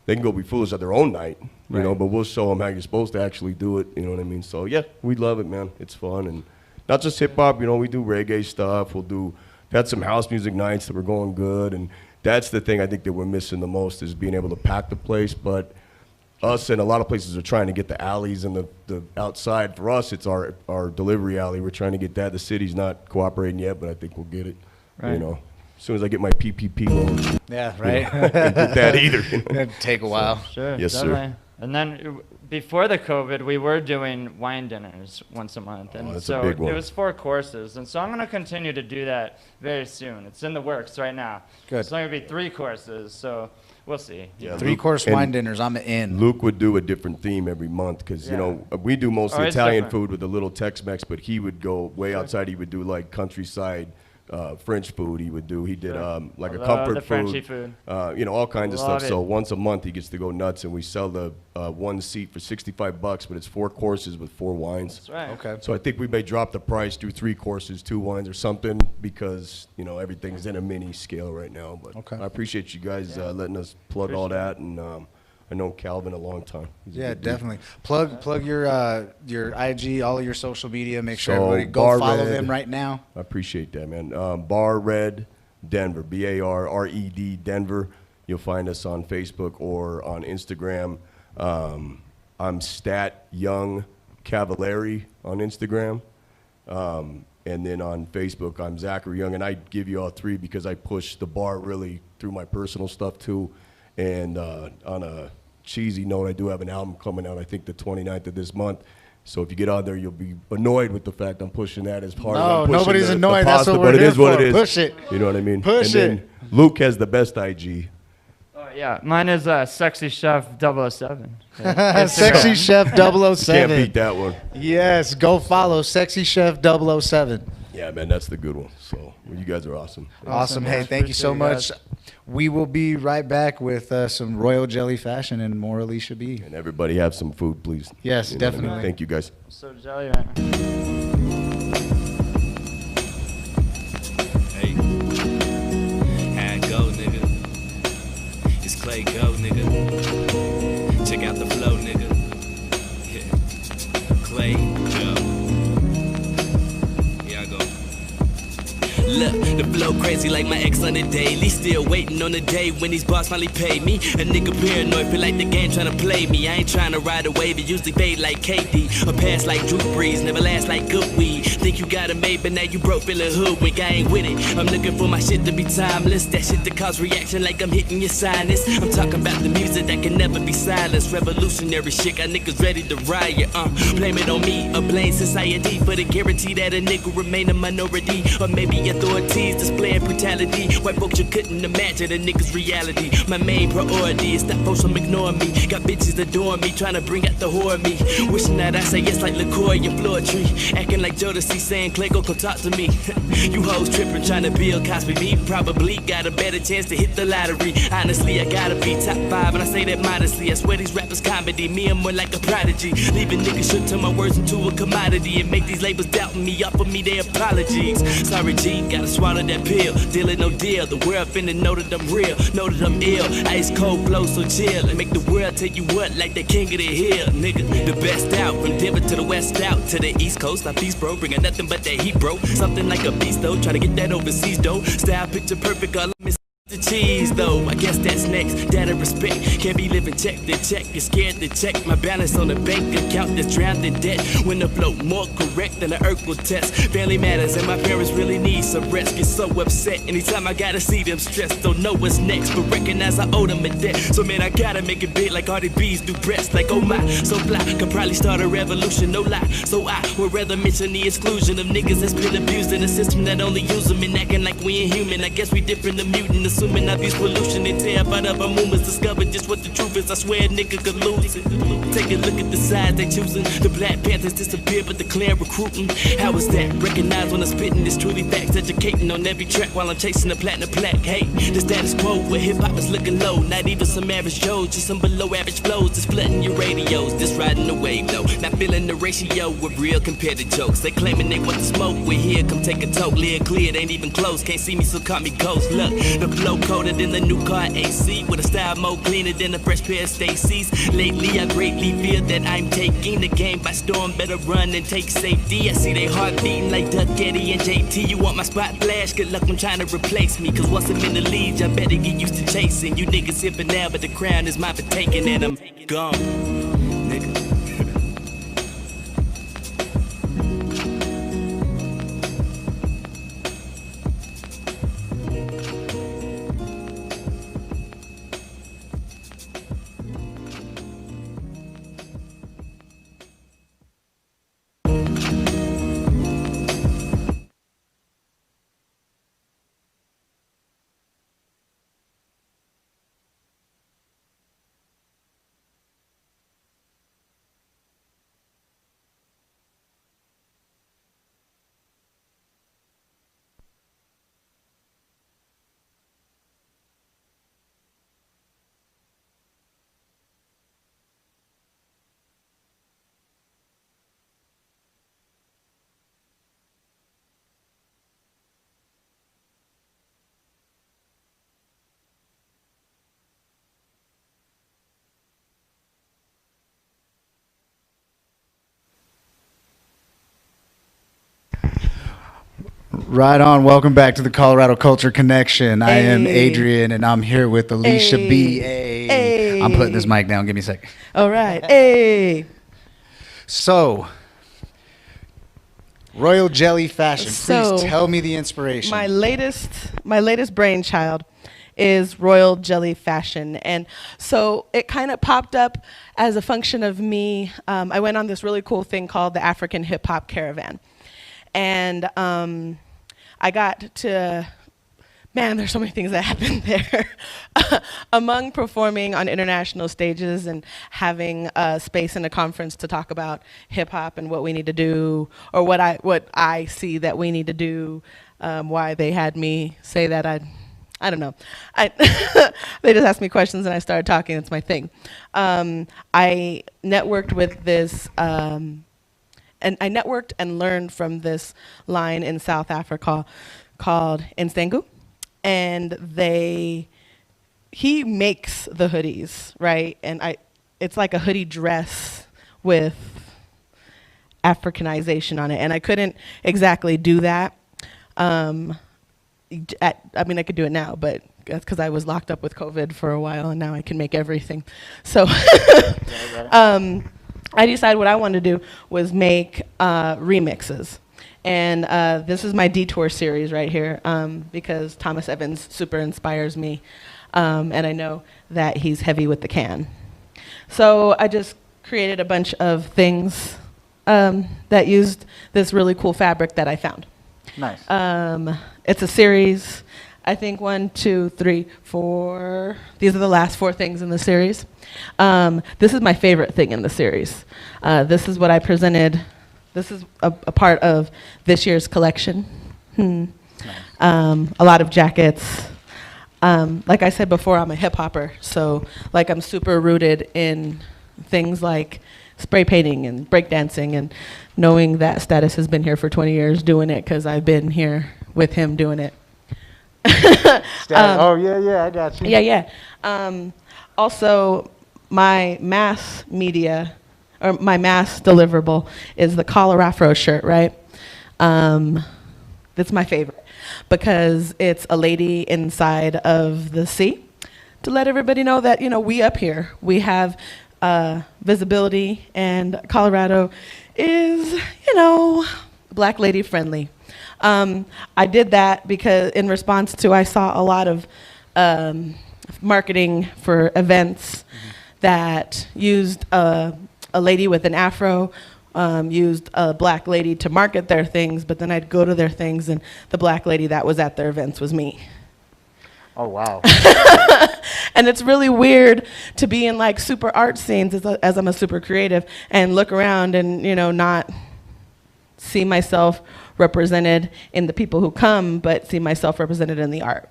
They can go be foolish at their own night, you know. But we'll show them how you're supposed to actually do it. You know what I mean? So yeah, we love it, man. It's fun, and not just hip hop. We do reggae stuff. We've had some house music nights that were going good, and that's the thing I think that we're missing the most is being able to pack the place. But us and a lot of places are trying to get the alleys and the outside. For us, it's our delivery alley. We're trying to get that. The city's not cooperating yet, but I think we'll get it. Right. As soon as I get my PPP loan. Yeah, right. Can't get that either. It'd take a while. Sure. Yes, definitely. sir. And then before the COVID, we were doing wine dinners once a month, and that's a so big one. it was 4 courses. And so I'm going to continue to do that very soon. It's in the works right now. Good. It's only going to be 3 courses, so we'll see. Yeah, 3-course and wine dinners. I'm in. Luke would do a different theme every month because we do mostly it's Italian different. food with a little Tex-Mex, but he would go way outside. He would do like countryside French food. He did like a Love comfort the Frenchy food. all kinds of Love stuff. So it. once a month he gets to go nuts, and we sell the one seat for $65, but it's 4 courses with 4 wines. That's right. Okay. So I think we may drop the price, do 3 courses, 2 wines or something, because everything's in a mini scale right now. But Okay. I appreciate you guys letting us plug all that, and I know Calvin a long time. He's a Yeah, good dude. definitely. Plug your IG, all of your social media. Make sure So, everybody go Bar follow Red. them right now. I appreciate that, man. Bar Red Denver, BARRED Denver. You'll find us on Facebook or on Instagram. I'm Stat Young Cavallari on Instagram. And then on Facebook, I'm Zachary Young. And I give you all 3 because I push the bar really through my personal stuff too. And on a cheesy note, I do have an album coming out, I think the 29th of this month. So if you get on there, you'll be annoyed with the fact I'm pushing that as hard as I'm pushing nobody's the annoyed. pasta, That's what but we're it here is what for. it is. Push it. You know what I mean? Push and it. then Luke has the best IG. Oh, yeah. Mine is Sexy Chef 007. Sexy Chef 007. Can't beat that one. Yes, go follow Sexy Chef 007. Yeah, man, that's the good one. So you guys are awesome. Awesome. Hey, man. thank you so Appreciate much. you guys. We will be right back with some Royal Jelly Fashion and more Alisha B. And everybody have some food, please. Yes, You know what I mean? definitely. Thank you, guys. I'm so jelly right now. Hey, how it go, nigga? It's Clay Go, nigga. Check out the flow, nigga. Yeah. Clay Go. Here I go. Look, the flow crazy like my ex on the daily. Still waiting on the day when these bars finally pay me. A nigga paranoid, feel like the game tryna play me. I ain't tryna ride a wave, it usually fade like KD. Or pass like Drew Brees, never last like good weed. Think you got it made, but now you broke, feeling hoodwink, I ain't with it. I'm looking for my shit to be timeless. That shit to cause reaction like I'm hitting your sinus. I'm talking about the music that can never be silenced. Revolutionary shit, got niggas ready to riot. Blame it on me, or blame society for the guarantee that a nigga remain a minority. Or maybe authorities displaying brutality. White folks, you couldn't imagine a nigga's reality. My main priority is stop folks from ignoring me. Got bitches adoring me, trying to bring out the whore in me. Wishing that I say yes like LaCroix and Floor Tree. Acting like Jodeci saying, Clay, go come talk to me. You hoes tripping, trying to build Cosby. Me probably got a better chance to hit the lottery. Honestly, I gotta be top 5, and I say that modestly. I swear these rappers comedy, me I'm more like a prodigy. Leaving niggas shook, turn my words into a commodity. And make these labels doubting me, offer me their apologies. Sorry G, gotta swallow that pill. Deal or no deal, the world finna know that I'm real. Know that I'm ill, ice cold flow so chill. And make the world tell you what, like the king of the hill. Nigga, the best out, from Denver to the west out. To the east coast, I beast bro, bringing nothing but that heat bro. Something like a beast though, try to get that overseas though. Style picture perfect, all I miss The cheese though, I guess that's next. Data respect, can't be living check to check. You're scared to check my balance on the bank account that's drowned in debt. When the flow more correct than the Urkel test. Family matters and my parents really need some rest. Get so upset anytime I gotta see them stressed. Don't know what's next, but recognize I owe them a debt. So man, I gotta make it big like all the bees do breasts. Like oh my, so fly, could probably start a revolution, no lie. So I would rather mention the exclusion of niggas that's been abused in a system that only use them and acting like we ain't human. I guess we different than mutant. Assuming I use pollution and tear out of our movements. Discover just what the truth is. I swear a nigga could lose it. Take a look at the sides they choosing. The Black Panthers disappear, but the Klan recruiting. How is that? Recognize when I'm spitting. It's truly facts. Educating on every track while I'm chasing the platinum plaque. Hey, the status quo where hip hop is looking low. Not even some average Joes, just some below average flows. Just flooding your radios. Just riding the wave though. Not feeling the ratio with real compared to jokes. They claiming they want to smoke. We're here, come take a toke. Live clear, it ain't even close. Can't see me, so call me ghost. Look, the flow colder than the new car AC, with a style more cleaner than a fresh pair of Stacy's. Lately I greatly feel that I'm taking the game by storm. Better run and take safety. I see they heart beating like Duck Eddie and JT. You want my spot flash? Good luck when trying to replace me. Cause once I'm in the lead, I better get used to chasing. You niggas here for now, but the crown is mine for taking, and I'm gone, nigga. Right on. Welcome back to the Colorado Culture Connection. I am Adrian, and I'm here with Alisha B. Hey. I'm putting this mic down. Give me a sec. All right. Hey. So, Royal Jelly Fashion. Please tell me the inspiration. My latest brainchild is Royal Jelly Fashion. And so it kind of popped up as a function of me. I went on this really cool thing called the African Hip Hop Caravan. And I got to, man, there's so many things that happened there. Among performing on international stages and having a space in a conference to talk about hip hop and what we need to do, or what I see that we need to do, why they had me say that I don't know. They just asked me questions and I started talking. It's my thing. I networked with this, and I networked and learned from this line in South Africa called Nsengu. And he makes the hoodies, right? And it's like a hoodie dress with Africanization on it. And I couldn't exactly do that. I mean, I could do it now, but that's because I was locked up with COVID for a while, and now I can make everything. So I decided what I wanted to do was make remixes. And this is my Detour series right here, because Thomas Evans super inspires me, and I know that he's heavy with the can. So I just created a bunch of things that used this really cool fabric that I found. Nice. It's a series. I think 1, 2, 3, 4. These are the last 4 things in the series. This is my favorite thing in the series. This is what I presented. This is a part of this year's collection. Nice. A lot of jackets. Like I said before, I'm a hip hopper, so like I'm super rooted in things like spray painting and breakdancing, and knowing that Status has been here for 20 years doing it because I've been here with him doing it. Oh, yeah, I got you. Yeah. Also, my mass media, or my mass deliverable, is the Collar Afro shirt, right? That's my favorite because it's a lady inside of the sea to let everybody know that, we up here, we have visibility, and Colorado is, Black lady friendly. I did that because in response to, I saw a lot of marketing for events that used a lady with an afro, used a Black lady to market their things, but then I'd go to their things and the Black lady that was at their events was me. Oh, wow. And it's really weird to be in like super art scenes as I'm a super creative and look around and, not see myself represented in the people who come, but see myself represented in the art.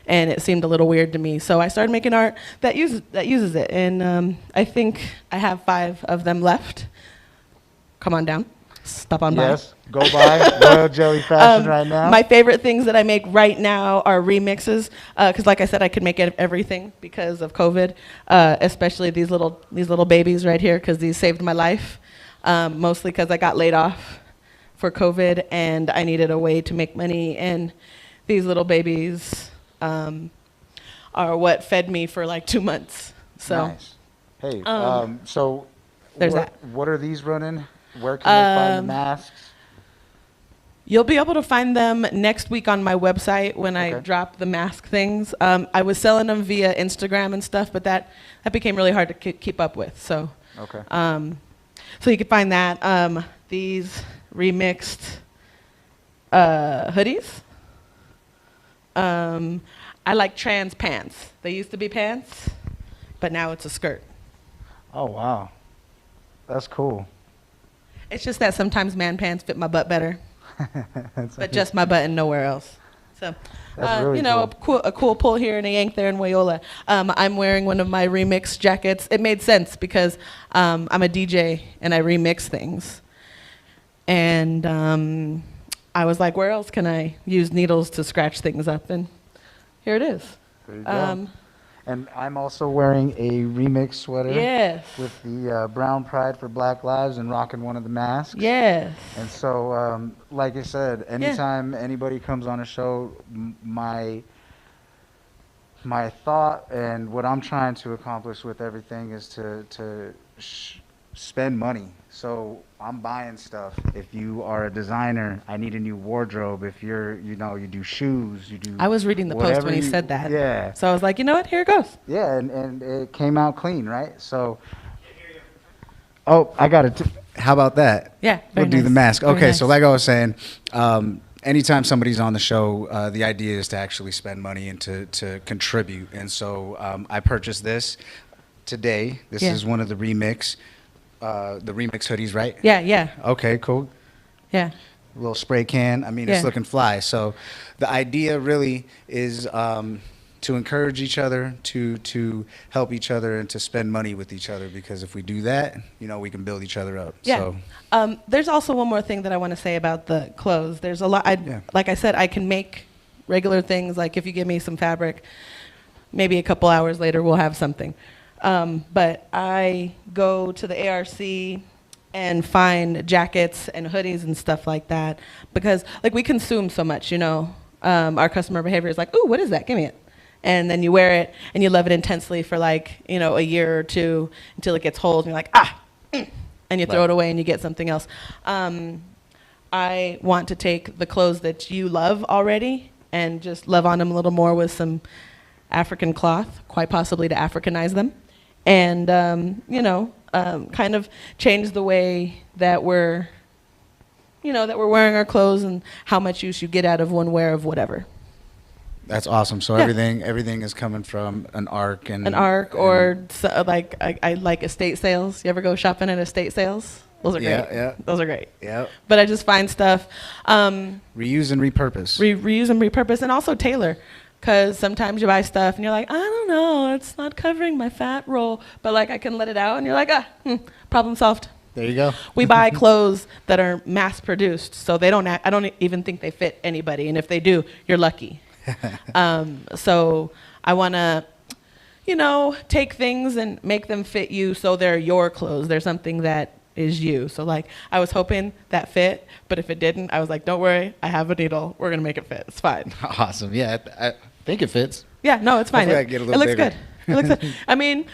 And it seemed a little weird to me. So I started making art that uses it. And I think I have 5 of them left. Come on down. Stop on by. Yes, go by. Royal Jelly Fashion right now. My favorite things that I make right now are remixes, because like I said, I could make everything because of COVID, especially these little babies right here, because these saved my life, mostly because I got laid off for COVID and I needed a way to make money, and these little babies are what fed me for like 2 months. So, nice. Hey, so there's what are these running? Where can they find the masks? You'll be able to find them next week on my website when I drop the mask things. I was selling them via Instagram and stuff, but that became really hard to keep up with. So, so you can find that. These remixed hoodies. I like trans pants. They used to be pants, but now it's a skirt. Oh, wow. That's cool. It's just that sometimes man pants fit my butt better, but just my butt and nowhere else. So, really a cool pull here and a yank there in Wayola. I'm wearing one of my remix jackets. It made sense because I'm a DJ and I remix things. And I was like, where else can I use needles to scratch things up? And here it is. There you go. And I'm also wearing a remix sweater. Yes. With the Brown Pride for Black Lives and rocking one of the masks. Yes. And so, like I said, anytime anybody comes on a show, my thought and what I'm trying to accomplish with everything is to spend money. So I'm buying stuff. If you are a designer, I need a new wardrobe. If you're, you do shoes, you do. I was reading the post when he said that. Yeah. So I was like, you know what? Here it goes. Yeah, and it came out clean, right? So. Oh, I got it. How about that? Yeah. We'll do the mask. Very Okay, nice. so like I was saying, anytime somebody's on the show, the idea is to actually spend money and to contribute. And so I purchased this today. This is one of the remix hoodies, right? Yeah. Okay, cool. Yeah. A little spray can. I mean, it's looking fly. So the idea really is to encourage each other, to help each other, and to spend money with each other. Because if we do that, we can build each other up. Yeah. So. There's also one more thing that I want to say about the clothes. There's a lot. Like I said, I can make regular things. Like if you give me some fabric, maybe a couple hours later we'll have something. But I go to the ARC and find jackets and hoodies and stuff like that because like we consume so much, our customer behavior is like, ooh, what is that? Give me it. And then you wear it and you love it intensely for like, a year or two until it gets old and you're like, and you throw it away and you get something else. I want to take the clothes that you love already and just love on them a little more with some African cloth, quite possibly to Africanize them. And, kind of change the way that we're wearing our clothes and how much use you get out of one wear of whatever. That's awesome. So everything is coming from an arc and like I like estate sales. You ever go shopping at estate sales? Those are great. Yeah. Those are great. Yeah. But I just find stuff. Reuse and repurpose. Reuse and repurpose, and also tailor. Because sometimes you buy stuff and you're like, I don't know, it's not covering my fat roll. But like I can let it out and you're like, problem solved. There you go. We buy clothes that are mass produced, so I don't even think they fit anybody. And if they do, you're lucky. So I want to, take things and make them fit you so they're your clothes. They're something that is you. So like I was hoping that fit, but if it didn't, I was like, don't worry, I have a needle. We're gonna make it fit. It's fine. Awesome. Yeah, I think it fits. Yeah, no, it's fine. Hopefully I get a little looks bigger. good. It looks good. I mean,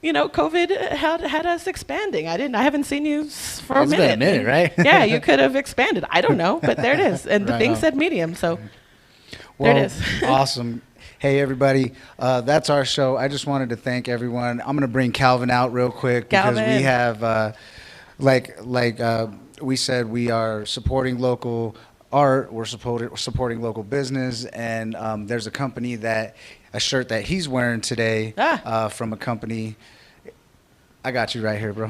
you know, COVID had us expanding. I haven't seen you for It's been a minute, right? Yeah, you could have expanded. I don't know, but there it is. And the Right thing on. said medium, so Well, there it is. Awesome. Hey, everybody. That's our show. I just wanted to thank everyone. I'm going to bring Calvin out real quick because Calvin. we have, we said, we are supporting local art. We're supporting local business. And there's a shirt that he's wearing today from a company. I got you right here, bro.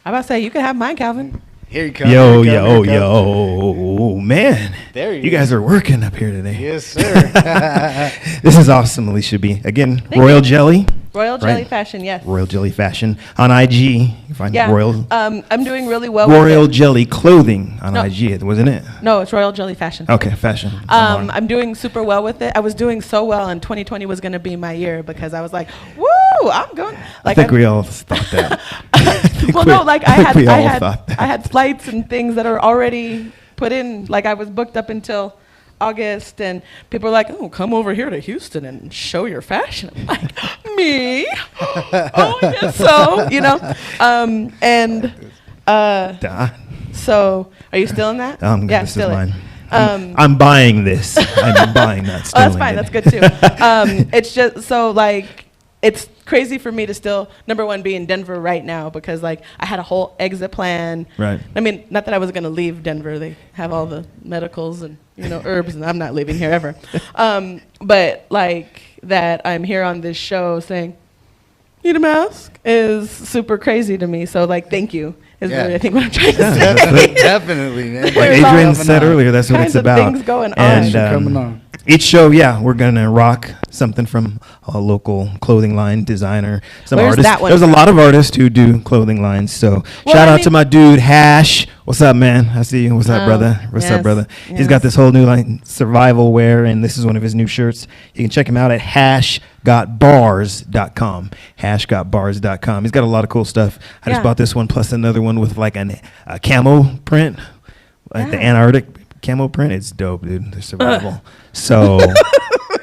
I'm about to say, you can have mine, Calvin. Here you come. Yo, Here you come, yo, here you come. yo, man. There you You guys are working up here today. Yes, sir. This is awesome, Alicia B. Again, Royal Jelly. Royal right? Jelly Fashion, yes. Royal Jelly Fashion. On IG, you can find Yeah. Royal I'm doing really well Royal with it. Jelly Clothing on No. IG, wasn't it? No, it's Royal Jelly Fashion. Okay, fashion. I'm doing super well with it. I was doing so well, and 2020 was going to be my year because I was like, "Woo, I'm going." I think we all thought that. Well, no, like I we all had thought that. I had flights and things that are already put in. Like I was booked up until August, and people were like, "Oh, come over here to Houston and show your fashion." I'm like, me? Oh, yes, so you know, so are you still in that? Yeah, this is still in. mine. I'm buying this. I'm buying that. Oh, that's fine. That's good too. It's just so like it's crazy for me to still number one be in Denver right now because like I had a whole exit plan. Right. I mean, not that I was gonna leave Denver. They have all the medicals and herbs, and I'm not leaving here ever. But like that, I'm here on this show saying, "Need a mask?" is super crazy to me. So like, thank you. Is really, I think what I'm trying to say. Definitely, man. Like Adrian said earlier, that's what kinds it's of about. things going And on. Coming on. each show, yeah, we're gonna rock something from a local clothing line designer, some Where's artists. that one There's a from? lot of artists who do clothing lines. So Well, shout I out mean- to my dude Hash. What's up, man? I see you. What's up, Oh, brother? What's up, yes, brother? He's yes. got this whole new line, survival wear, and this is one of his new shirts. You can check him out at hashgotbars.com. Hashgotbars.com. He's got a lot of cool stuff. I just Yeah. bought this one plus another one with like a camo print, like the Antarctic camo print. It's dope, dude. The survival. So,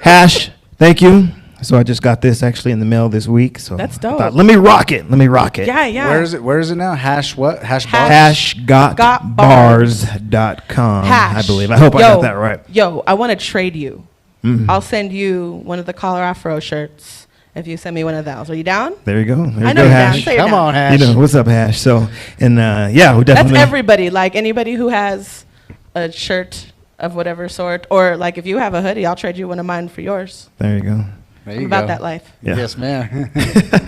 Hash, thank you. So I just got this actually in the mail this week. So That's I dope. thought, let me rock it. Let me rock it. Yeah, yeah. Where is it? Where is it now? Hash what? Hash bars? Hashgotbars.com, I believe. I hope I got that right. Yo, I want to trade you. Mhm. I'll send you one of the Collar Afro shirts if you send me one of those. Are you down? There you go. There I you know go, you're down. Hash. Say you're Come down. on, Hash. You know, what's up, Hash? So, and yeah, we That's definitely. everybody. Like anybody who has a shirt of whatever sort, or like if you have a hoodie, I'll trade you one of mine for yours. There you go. There I'm you about go. that life. Yeah. Yes, ma'am.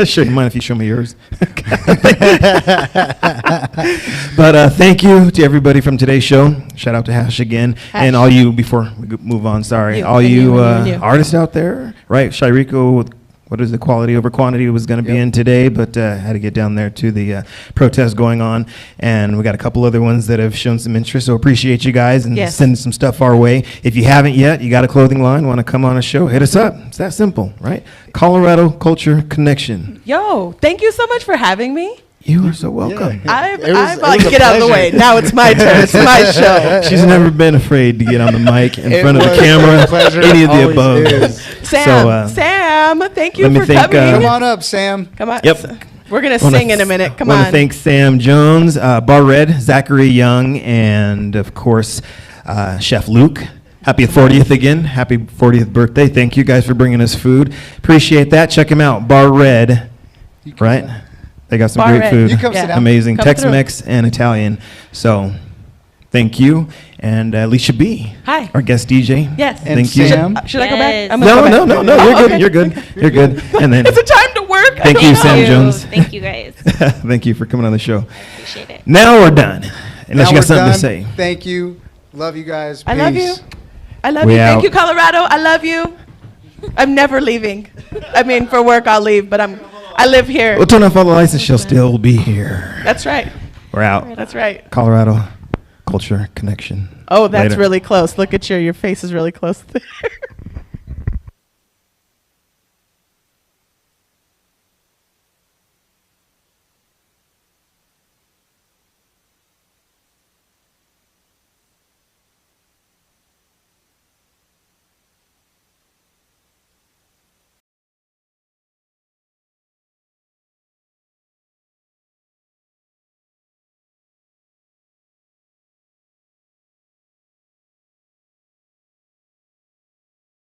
Sure, you mind if you show me yours? But thank you to everybody from today's show. Shout out to Hash again. Hash. And all you, before we move on, sorry, You, all and you, you, and you. artists out there, right? Shiriko with what is the quality over quantity was going to be in today, but had to get down there to the protest going on. And we got a couple other ones that have shown some interest. So appreciate you guys and Yes. sending some stuff our way. If you haven't yet, you got a clothing line, want to come on a show, hit us up. It's that simple, right? Colorado Culture Connection. Yo, thank you so much for having me. You are so welcome. I'm It was like, a get out of the way. pleasure. Now it's my turn. It's my show. She's never been afraid to get on the mic in It front of the was camera, a pleasure. any of the Always above. is. Sam, So, Sam, thank you let me for thank, coming. Come on up, Sam. Come on. Yep. We're going to Wanna sing in a minute. Come want on. to thank Sam Jones, Bar Red, Zachary Young, and of course, Chef Luke. Happy 40th again. Happy 40th birthday. Thank you guys for bringing us food. Appreciate that. Check him out. Bar Red, right? They got some Bar great Red. food. You come sit down. Amazing. Come Tex-Mex and Italian. So, thank you. And Alisha B. Hi. Our guest DJ. Yes. And Thank you. Sam. Should I go back? Yes. I'm gonna No, go no, back. no, no. Oh, You're good. okay. You're good. You're good. And then It's a time to work. Thank you, Sam Jones. Thank you guys. thank you for coming on the show. Appreciate it. Now we're done. Unless Now you got we're something done. to say. Thank you. Love you guys. I love you. Peace. I love We you. Thank out. you, Colorado. I love you. I'm never leaving. I mean, for work I'll leave, but I live here. We'll turn off all the lights and she'll still be here. That's right. We're out. That's right. Colorado Culture Connection. Oh, that's Later. really close. Look at your face is really close there.